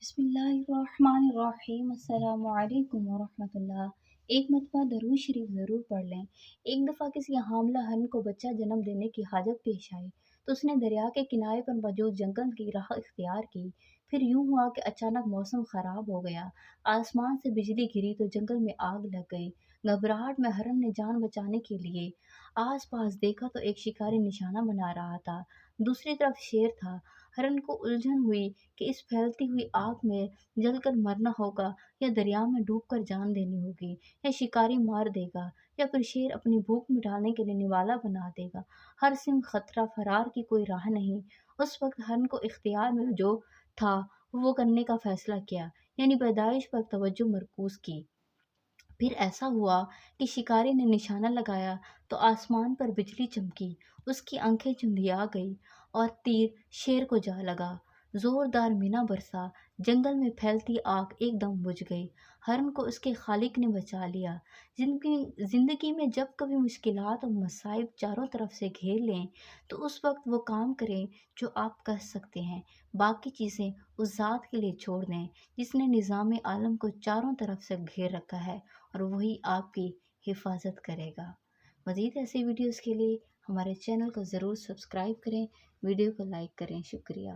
بسم اللہ الرحمن الرحیم السلام علیکم ورحمۃ اللہ۔ ایک مرتبہ درود شریف ضرور پڑھ لیں۔ ایک دفعہ کسی حاملہ ہرن کو بچہ جنم دینے کی حاجت پیش آئی تو اس نے دریا کے کنارے پر موجود جنگل کی راہ اختیار کی۔ پھر یوں ہوا کہ اچانک موسم خراب ہو گیا، آسمان سے بجلی گری تو جنگل میں آگ لگ گئی۔ گھبراہٹ میں ہرن نے جان بچانے کے لیے آس پاس دیکھا تو ایک شکاری نشانہ بنا رہا تھا، دوسری طرف شیر تھا۔ ہرن کو الجھن ہوئی کہ اس پھیلتی ہوئی آگ میں جل کر مرنا ہوگا یا دریا میں ڈوب کر جان دینی ہوگی، یا شکاری مار دے گا یا پھر شیر اپنی بھوک مٹانے کے لیے نوالا بنا دے گا۔ ہر سمت خطرہ، فرار کی کوئی راہ نہیں۔ اس وقت ہرن کو اختیار میں جو تھا وہ کرنے کا فیصلہ کیا، یعنی پیدائش پر توجہ مرکوز کی۔ پھر ایسا ہوا کہ شکاری نے نشانہ لگایا تو آسمان پر بجلی چمکی، اس کی آنکھیں چندھیا گئی اور تیر شیر کو جا لگا۔ زوردار مینا برسا، جنگل میں پھیلتی آگ ایک دم بجھ گئی۔ ہرن کو اس کے خالق نے بچا لیا۔ زندگی میں جب کبھی مشکلات اور مصائب چاروں طرف سے گھیر لیں تو اس وقت وہ کام کریں جو آپ کر سکتے ہیں، باقی چیزیں اس ذات کے لیے چھوڑ دیں جس نے نظام عالم کو چاروں طرف سے گھیر رکھا ہے، اور وہی آپ کی حفاظت کرے گا۔ مزید ایسی ویڈیوز کے لیے ہمارے چینل کو ضرور سبسکرائب کریں، ویڈیو کو لائک کریں۔ شکریہ۔